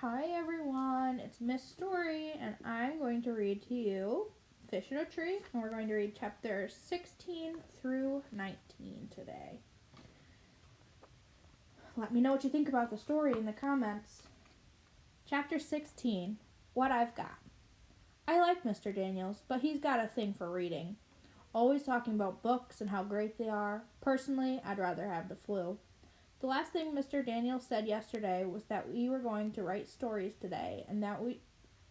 Hi everyone, it's Miss Story, and I'm going to read to you Fish in a Tree, and we're going to read chapters 16 through 19 today. Let me know what you think about the story in the comments. Chapter 16, What I've Got. I like Mr. Daniels, but he's got a thing for reading. Always talking about books and how great they are. Personally, I'd rather have the flu. The last thing Mr. Daniels said yesterday was that we were going to write stories today and that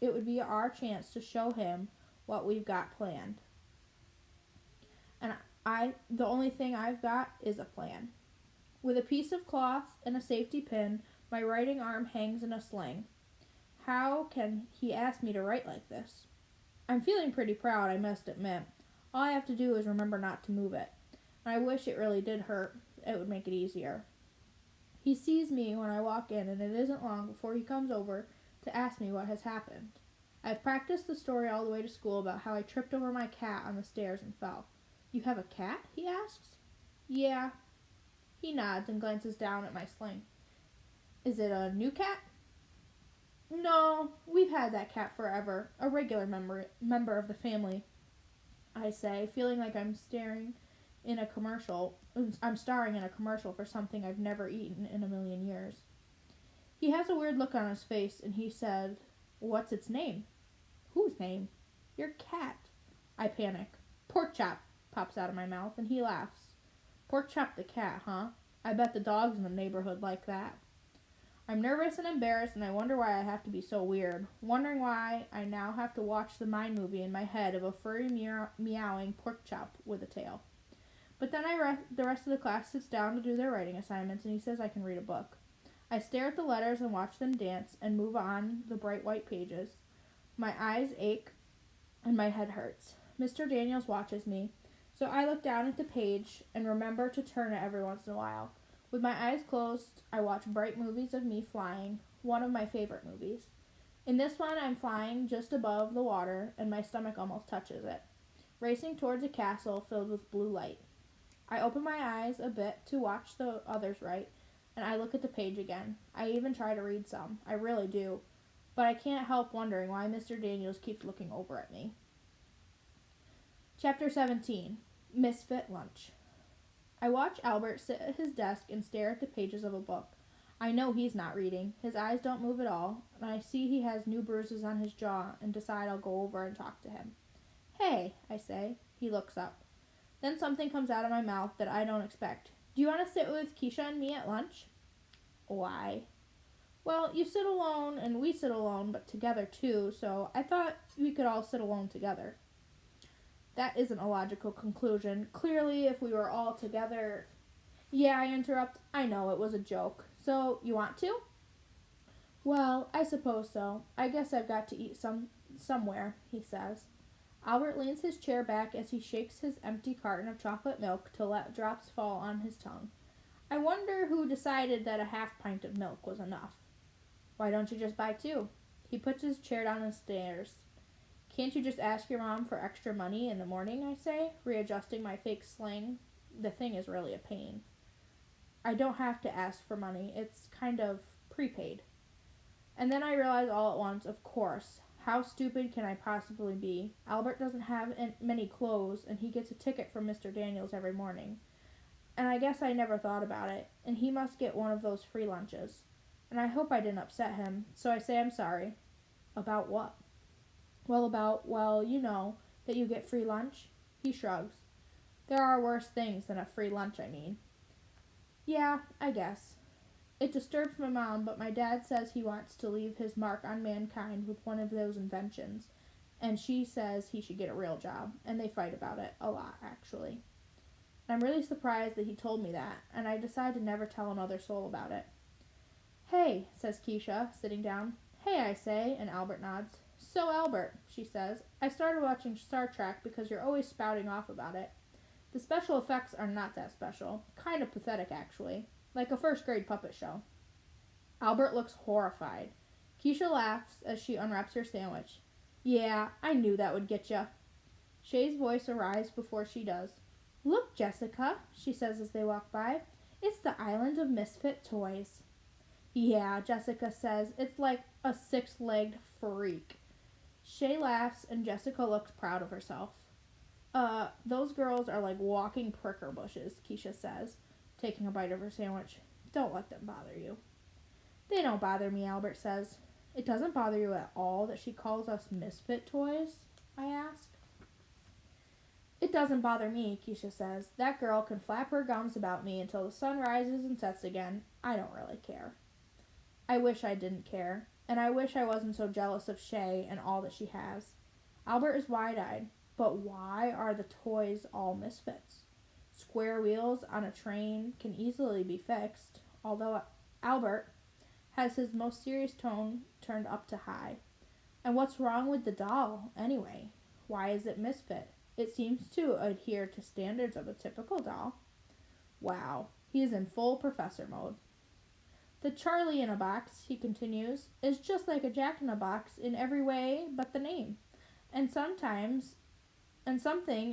it would be our chance to show him what we've got planned. And the only thing I've got is a plan. With a piece of cloth and a safety pin, my writing arm hangs in a sling. How can he ask me to write like this? I'm feeling pretty proud, I must admit. All I have to do is remember not to move it. And I wish it really did hurt. It would make it easier. He sees me when I walk in, and it isn't long before he comes over to ask me what has happened. I've practiced the story all the way to school about how I tripped over my cat on the stairs and fell. You have a cat? He asks. Yeah. He nods and glances down at my sling. Is it a new cat? No, we've had that cat forever. A regular member of the family, I say, feeling like I'm starring in a commercial for something I've never eaten in a million years. He has a weird look on his face, and he said, What's its name? Whose name? Your cat. I panic. Pork Chop pops out of my mouth, and he laughs. Pork Chop the cat, huh? I bet the dogs in the neighborhood like that. I'm nervous and embarrassed, and I wonder why I have to be so weird. Wondering why I now have to watch the mind movie in my head of a furry meowing pork chop with a tail. But then the rest of the class sits down to do their writing assignments, and he says I can read a book. I stare at the letters and watch them dance and move on the bright white pages. My eyes ache and my head hurts. Mr. Daniels watches me, so I look down at the page and remember to turn it every once in a while. With my eyes closed, I watch bright movies of me flying, one of my favorite movies. In this one, I'm flying just above the water, and my stomach almost touches it, racing towards a castle filled with blue light. I open my eyes a bit to watch the others write, and I look at the page again. I even try to read some. I really do. But I can't help wondering why Mr. Daniels keeps looking over at me. Chapter 17, Misfit Lunch. I watch Albert sit at his desk and stare at the pages of a book. I know he's not reading. His eyes don't move at all, and I see he has new bruises on his jaw and decide I'll go over and talk to him. Hey, I say. He looks up. Then something comes out of my mouth that I don't expect. Do you want to sit with Keisha and me at lunch? Why? Well, you sit alone and we sit alone, but together too, so I thought we could all sit alone together. That isn't a logical conclusion. Clearly, if we were all together... Yeah, I interrupt. I know, it was a joke. So, you want to? Well, I suppose so. I guess I've got to eat somewhere, he says. Albert leans his chair back as he shakes his empty carton of chocolate milk to let drops fall on his tongue. I wonder who decided that a half pint of milk was enough. Why don't you just buy two? He puts his chair down and stares. Can't you just ask your mom for extra money in the morning, I say, readjusting my fake slang? The thing is really a pain. I don't have to ask for money. It's kind of prepaid. And then I realize all at once, of course, how stupid can I possibly be? Albert doesn't have many clothes, and he gets a ticket from Mr. Daniels every morning. And I guess I never thought about it, and he must get one of those free lunches. And I hope I didn't upset him, so I say I'm sorry. About what? Well, you know, that you get free lunch. He shrugs. There are worse things than a free lunch, I mean. Yeah, I guess. It disturbs my mom, but my dad says he wants to leave his mark on mankind with one of those inventions, and she says he should get a real job, and they fight about it, a lot, actually. I'm really surprised that he told me that, and I decide to never tell another soul about it. Hey, says Keisha, sitting down. Hey, I say, and Albert nods. So, Albert, she says, I started watching Star Trek because you're always spouting off about it. The special effects are not that special. Kind of pathetic, actually. Like a first-grade puppet show. Albert looks horrified. Keisha laughs as she unwraps her sandwich. Yeah, I knew that would get ya. Shay's voice arrives before she does. Look, Jessica, she says as they walk by. It's the island of misfit toys. Yeah, Jessica says, it's like a six-legged freak. Shay laughs and Jessica looks proud of herself. Those girls are like walking pricker bushes, Keisha says, taking a bite of her sandwich. Don't let them bother you. They don't bother me, Albert says. It doesn't bother you at all that she calls us misfit toys? I ask. It doesn't bother me, Keisha says. That girl can flap her gums about me until the sun rises and sets again. I don't really care. I wish I didn't care, and I wish I wasn't so jealous of Shay and all that she has. Albert is wide-eyed, but why are the toys all misfits? Square wheels on a train can easily be fixed, although Albert has his most serious tone turned up to high. And what's wrong with the doll, anyway? Why is it misfit? It seems to adhere to standards of a typical doll. Wow, he is in full professor mode. The Charlie in a box, he continues, is just like a Jack in a box in every way but the name. And something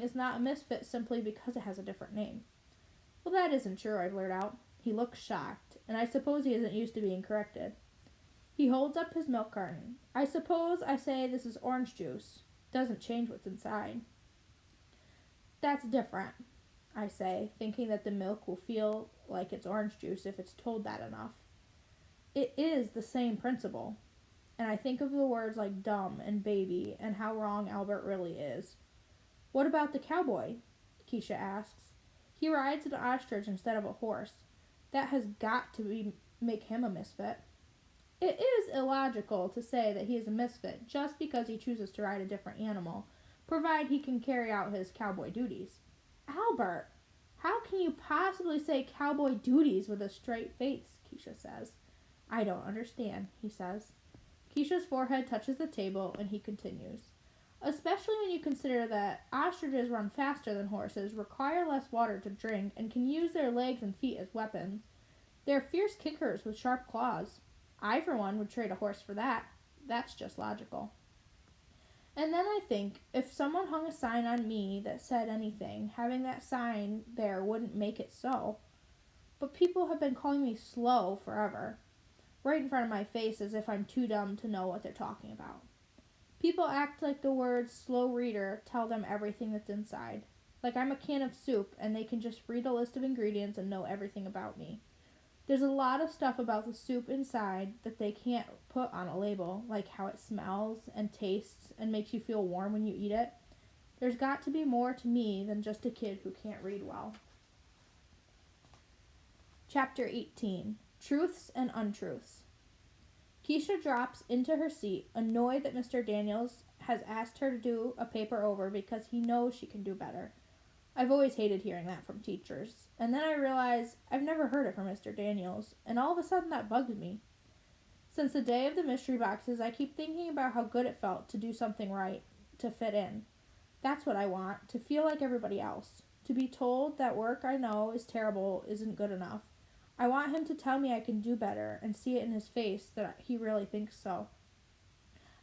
is not a misfit simply because it has a different name. Well, that isn't true, I blurt out. He looks shocked, and I suppose he isn't used to being corrected. He holds up his milk carton. I suppose I say this is orange juice. Doesn't change what's inside. That's different, I say, thinking that the milk will feel like it's orange juice if it's told that enough. It is the same principle. And I think of the words like dumb and baby and how wrong Albert really is. What about the cowboy? Keisha asks. He rides an ostrich instead of a horse. That has got to make him a misfit. It is illogical to say that he is a misfit just because he chooses to ride a different animal, provided he can carry out his cowboy duties. Albert, how can you possibly say cowboy duties with a straight face? Keisha says. I don't understand, he says. Keisha's forehead touches the table, and he continues. Especially when you consider that ostriches run faster than horses, require less water to drink, and can use their legs and feet as weapons. They're fierce kickers with sharp claws. I, for one, would trade a horse for that. That's just logical. And then I think, if someone hung a sign on me that said anything, having that sign there wouldn't make it so. But people have been calling me slow forever, right in front of my face as if I'm too dumb to know what they're talking about. People act like the words slow reader tell them everything that's inside. Like I'm a can of soup and they can just read a list of ingredients and know everything about me. There's a lot of stuff about the soup inside that they can't put on a label, like how it smells and tastes and makes you feel warm when you eat it. There's got to be more to me than just a kid who can't read well. Chapter 18. Truths and Untruths. Keisha drops into her seat, annoyed that Mr. Daniels has asked her to do a paper over because he knows she can do better. I've always hated hearing that from teachers. And then I realize I've never heard it from Mr. Daniels, and all of a sudden that bugs me. Since the day of the mystery boxes, I keep thinking about how good it felt to do something right, to fit in. That's what I want, to feel like everybody else. To be told that work I know is terrible isn't good enough. I want him to tell me I can do better and see it in his face that he really thinks so.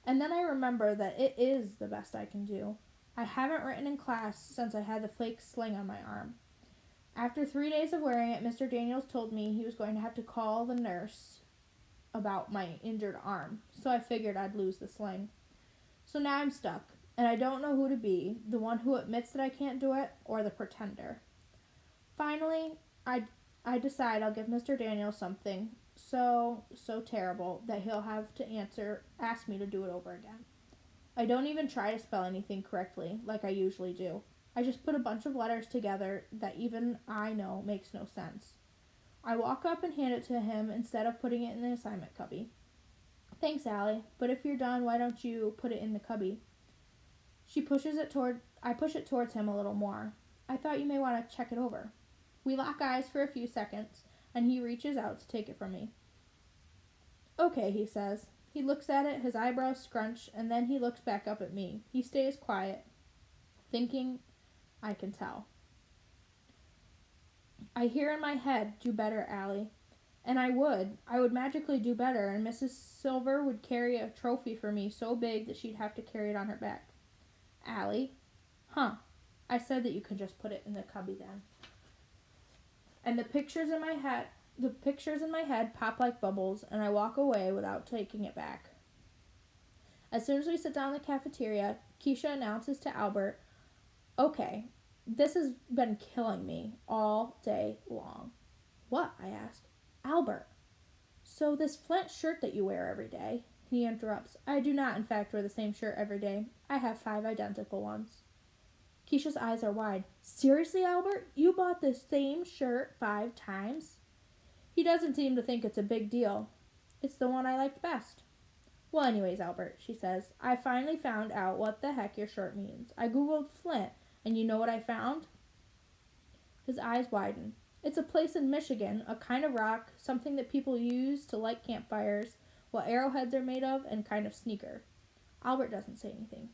And then I remember that it is the best I can do. I haven't written in class since I had the flake sling on my arm. After 3 days of wearing it, Mr. Daniels told me he was going to have to call the nurse about my injured arm, so I figured I'd lose the sling. So now I'm stuck, and I don't know who to be, the one who admits that I can't do it, or the pretender. Finally, I decide I'll give Mr. Daniels something so terrible that he'll have to ask me to do it over again. I don't even try to spell anything correctly, like I usually do. I just put a bunch of letters together that even I know makes no sense. I walk up and hand it to him instead of putting it in the assignment cubby. Thanks, Allie, but if you're done, why don't you put it in the cubby? I push it towards him a little more. I thought you may want to check it over. We lock eyes for a few seconds, and he reaches out to take it from me. Okay, he says. He looks at it, his eyebrows scrunch, and then he looks back up at me. He stays quiet, thinking I can tell. I hear in my head, do better, Allie. And I would magically do better, and Mrs. Silver would carry a trophy for me so big that she'd have to carry it on her back. Allie? Huh. I said that you could just put it in the cubby then. And the pictures in my head The pictures in my head pop like bubbles, and I walk away without taking it back. As soon as we sit down in the cafeteria, Keisha announces to Albert, "Okay, this has been killing me all day long." "What?" I ask. "Albert, so this Flint shirt that you wear every day." He interrupts. "I do not, in fact, wear the same shirt every day. I have 5 identical ones." Keisha's eyes are wide. "Seriously, Albert? You bought the same shirt 5 times?" He doesn't seem to think it's a big deal. "It's the one I liked best." "Well, anyways, Albert," she says, "I finally found out what the heck your shirt means. I googled Flint, and you know what I found?" His eyes widen. "It's a place in Michigan, a kind of rock, something that people use to light campfires, what arrowheads are made of, and kind of sneaker." Albert doesn't say anything.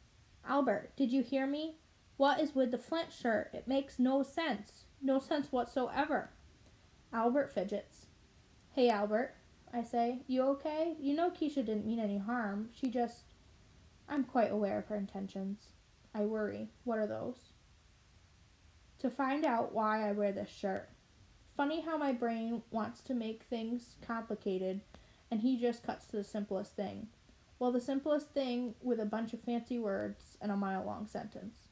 "Albert, did you hear me? What is with the Flint shirt? It makes no sense. No sense whatsoever." Albert fidgets. "Hey, Albert," I say, "you okay? You know Keisha didn't mean any harm. She just..." I'm quite aware of her intentions. I worry. What are those? "To find out why I wear this shirt. Funny how my brain wants to make things complicated, and he just cuts to the simplest thing. Well, the simplest thing with a bunch of fancy words and a mile-long sentence.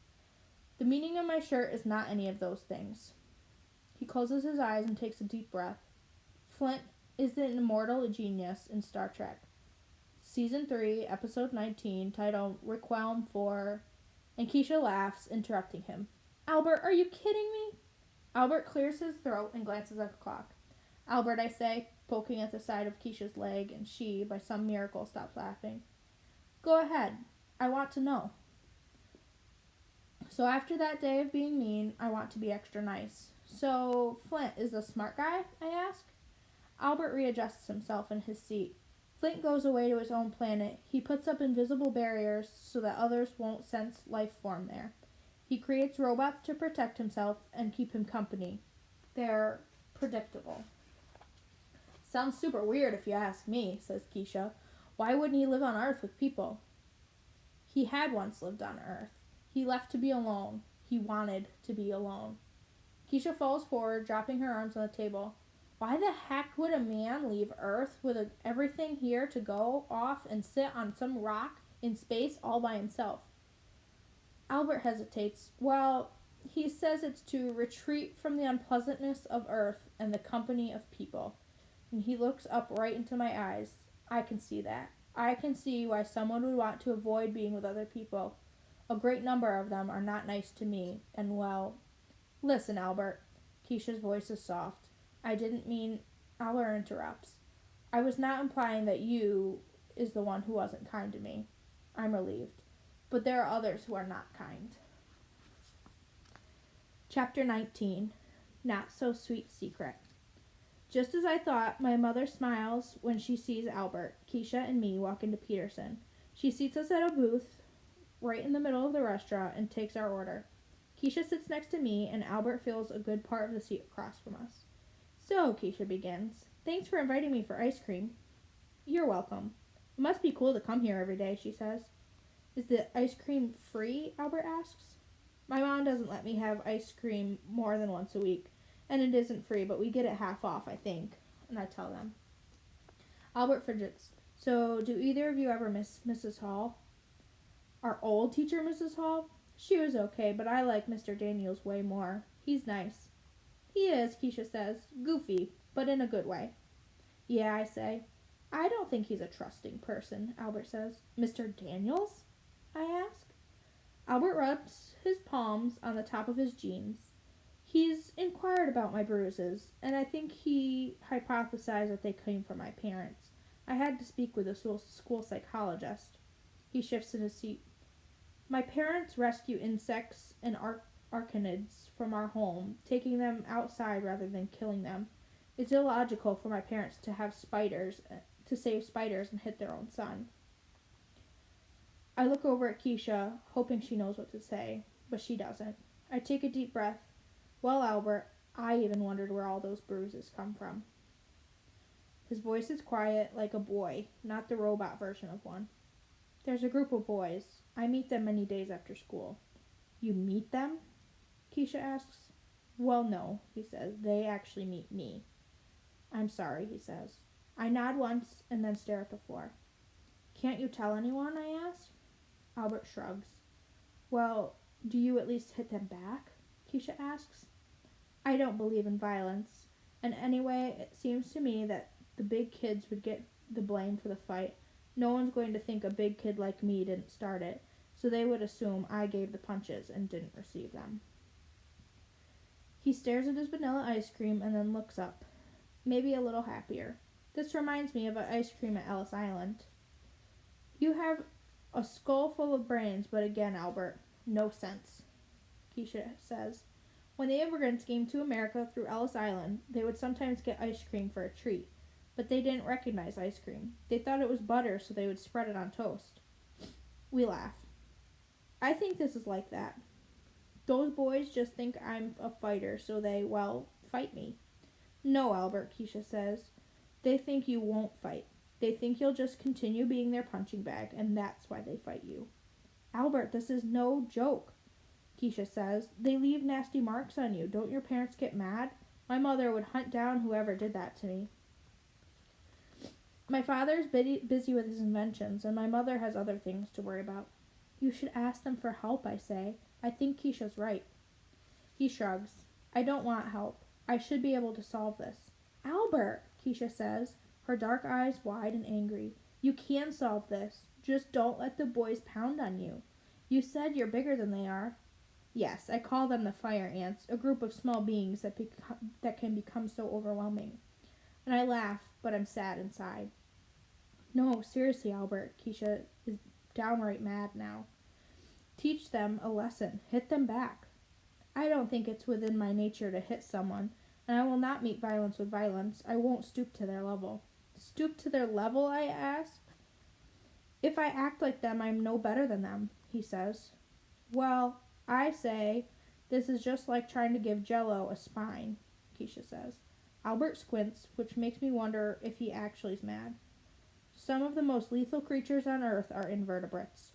The meaning of my shirt is not any of those things." He closes his eyes and takes a deep breath. "Flint is the immortal genius in Star Trek. Season 3, Episode 19, titled Requiem for..." And Keisha laughs, interrupting him. "Albert, are you kidding me?" Albert clears his throat and glances at the clock. "Albert," I say, poking at the side of Keisha's leg, and she, by some miracle, stops laughing. "Go ahead. I want to know." So after that day of being mean, I want to be extra nice. "So, Flint is a smart guy?" I ask. Albert readjusts himself in his seat. "Flint goes away to his own planet. He puts up invisible barriers so that others won't sense life form there. He creates robots to protect himself and keep him company. They're predictable." "Sounds super weird if you ask me," says Keisha. "Why wouldn't he live on Earth with people?" "He had once lived on Earth. He left to be alone. He wanted to be alone." Keisha falls forward, dropping her arms on the table. "Why the heck would a man leave Earth with everything here to go off and sit on some rock in space all by himself?" Albert hesitates. "Well, he says it's to retreat from the unpleasantness of Earth and the company of people." And he looks up right into my eyes. "I can see that. I can see why someone would want to avoid being with other people. A great number of them are not nice to me, and well..." "Listen, Albert." Keisha's voice is soft. "I didn't mean..." Albert interrupts. "I was not implying that you is the one who wasn't kind to me." I'm relieved. "But there are others who are not kind." Chapter 19. Not So Sweet Secret. Just as I thought, my mother smiles when she sees Albert, Keisha, and me walk into Peterson. She seats us at a booth right in the middle of the restaurant and takes our order. Keisha sits next to me, and Albert fills a good part of the seat across from us. "So," Keisha begins, "thanks for inviting me for ice cream." "You're welcome. It must be cool to come here every day," she says. "Is the ice cream free?" Albert asks. "My mom doesn't let me have ice cream more than once a week, and it isn't free, but we get it half off, I think." And I tell them. Albert fidgets. "So, do either of you ever miss Mrs. Hall?" "Our old teacher, Mrs. Hall? She was okay, but I like Mr. Daniels way more. He's nice." "He is," Keisha says. "Goofy, but in a good way." "Yeah," I say. "I don't think he's a trusting person," Albert says. "Mr. Daniels?" I ask. Albert rubs his palms on the top of his jeans. "He's inquired about my bruises, and I think he hypothesized that they came from my parents. I had to speak with a school psychologist." He shifts in his seat. "My parents rescue insects and arachnids from our home, taking them outside rather than killing them. It's illogical for my parents to save spiders and hit their own son." I look over at Keisha, hoping she knows what to say, but she doesn't. I take a deep breath. "Well, Albert, I even wondered where all those bruises come from." His voice is quiet, like a boy, not the robot version of one. "There's a group of boys. I meet them many days after school." "You meet them?" Keisha asks. "Well, no," he says. "They actually meet me." I'm sorry, he says. I nod once and then stare at the floor. Can't you tell anyone, I ask? Albert shrugs. Well, do you at least hit them back? Keisha asks. I don't believe in violence, and anyway, it seems to me that the big kids would get the blame for the fight. No one's going to think a big kid like me didn't start it, so they would assume I gave the punches and didn't receive them. He stares at his vanilla ice cream and then looks up, maybe a little happier. This reminds me of an ice cream at Ellis Island. You have a skull full of brains, but again, Albert, no sense, Keisha says. When the immigrants came to America through Ellis Island, they would sometimes get ice cream for a treat, but they didn't recognize ice cream. They thought it was butter, so they would spread it on toast. We laugh. I think this is like that. Those boys just think I'm a fighter, so they, well, fight me. No, Albert, Keisha says. They think you won't fight. They think you'll just continue being their punching bag, and that's why they fight you. Albert, this is no joke, Keisha says. They leave nasty marks on you. Don't your parents get mad? My mother would hunt down whoever did that to me. My father's busy with his inventions, and my mother has other things to worry about. You should ask them for help, I say. I think Keisha's right. He shrugs. I don't want help. I should be able to solve this. Albert, Keisha says, her dark eyes wide and angry. You can solve this. Just don't let the boys pound on you. You said you're bigger than they are. Yes, I call them the fire ants, a group of small beings that can become so overwhelming. And I laugh, but I'm sad inside. No, seriously, Albert, Keisha is downright mad now. Teach them a lesson. Hit them back. I don't think it's within my nature to hit someone, and I will not meet violence with violence. I won't stoop to their level. Stoop to their level, I ask? If I act like them, I'm no better than them, he says. Well, I say, this is just like trying to give Jell-O a spine, Keisha says. Albert squints, which makes me wonder if he actually is mad. Some of the most lethal creatures on Earth are invertebrates.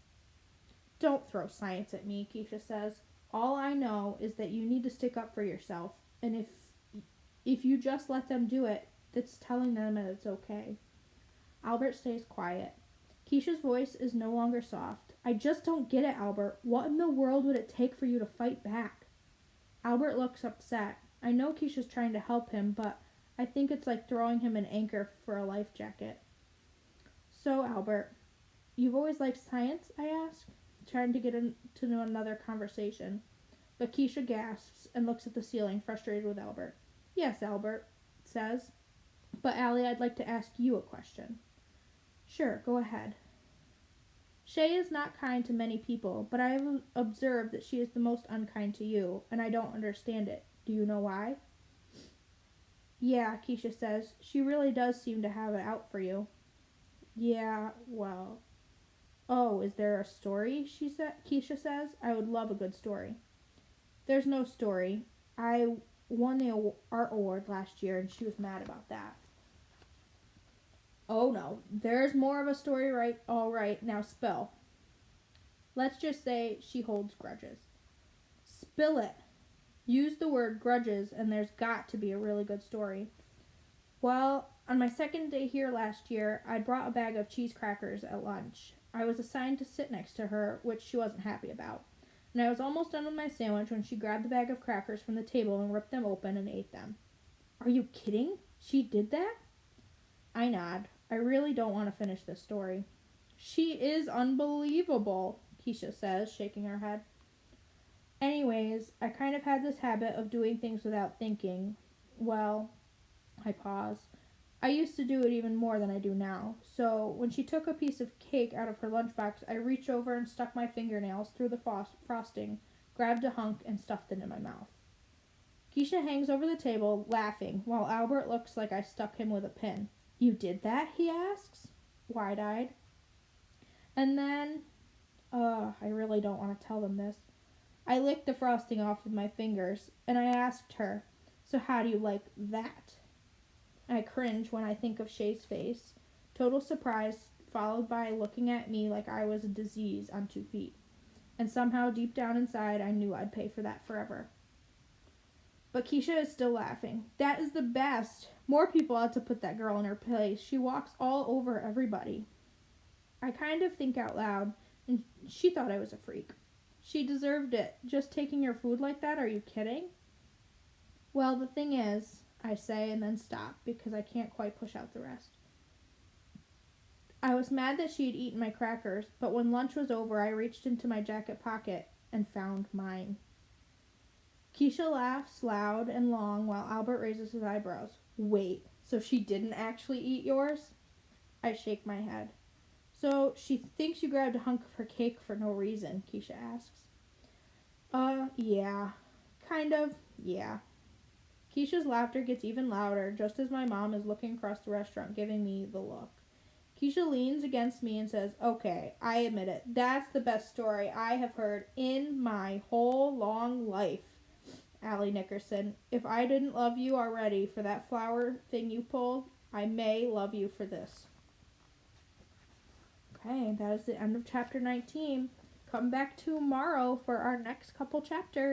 Don't throw science at me, Keisha says. All I know is that you need to stick up for yourself, and if you just let them do it, that's telling them that it's okay. Albert stays quiet. Keisha's voice is no longer soft. I just don't get it, Albert. What in the world would it take for you to fight back? Albert looks upset. I know Keisha's trying to help him, but I think it's like throwing him an anchor for a life jacket. So, Albert, you've always liked science, I ask, trying to get into another conversation. But Keisha gasps and looks at the ceiling, frustrated with Albert. Yes, Albert says. But Allie, I'd like to ask you a question. Sure, go ahead. Shay is not kind to many people, but I have observed that she is the most unkind to you, and I don't understand it. Do you know why? Yeah, Keisha says. She really does seem to have it out for you. Yeah, well. Oh, is there a story? Keisha says. I would love a good story. There's no story. I won the art award last year, and she was mad about that. Oh no, there's more of a story, right? All right, now spill. Let's just say she holds grudges. Spill it. Use the word grudges, and there's got to be a really good story. Well, on my second day here last year, I brought a bag of cheese crackers at lunch. I was assigned to sit next to her, which she wasn't happy about. And I was almost done with my sandwich when she grabbed the bag of crackers from the table and ripped them open and ate them. Are you kidding? She did that? I nod. I really don't want to finish this story. She is unbelievable, Keisha says, shaking her head. Anyways, I kind of had this habit of doing things without thinking. Well, I pause. I used to do it even more than I do now. So when she took a piece of cake out of her lunchbox, I reached over and stuck my fingernails through the frosting, grabbed a hunk, and stuffed it in my mouth. Keisha hangs over the table, laughing, while Albert looks like I stuck him with a pin. You did that? He asks, wide-eyed. And then, I really don't want to tell them this. I licked the frosting off with my fingers, and I asked her, so how do you like that? I cringe when I think of Shay's face. Total surprise, followed by looking at me like I was a disease on 2 feet. And somehow, deep down inside, I knew I'd pay for that forever. But Keisha is still laughing. That is the best. More people ought to put that girl in her place. She walks all over everybody. I kind of think out loud, and she thought I was a freak. She deserved it. Just taking your food like that? Are you kidding? Well, the thing is, I say and then stop because I can't quite push out the rest. I was mad that she had eaten my crackers, but when lunch was over, I reached into my jacket pocket and found mine. Keisha laughs loud and long while Albert raises his eyebrows. Wait, so she didn't actually eat yours? I shake my head. So she thinks you grabbed a hunk of her cake for no reason, Keisha asks. Yeah. Kind of, yeah. Keisha's laughter gets even louder just as my mom is looking across the restaurant giving me the look. Keisha leans against me and says, okay, I admit it. That's the best story I have heard in my whole long life. Allie Nickerson, if I didn't love you already for that flower thing you pulled, I may love you for this. Okay, that is the end of chapter 19. Come back tomorrow for our next couple chapters.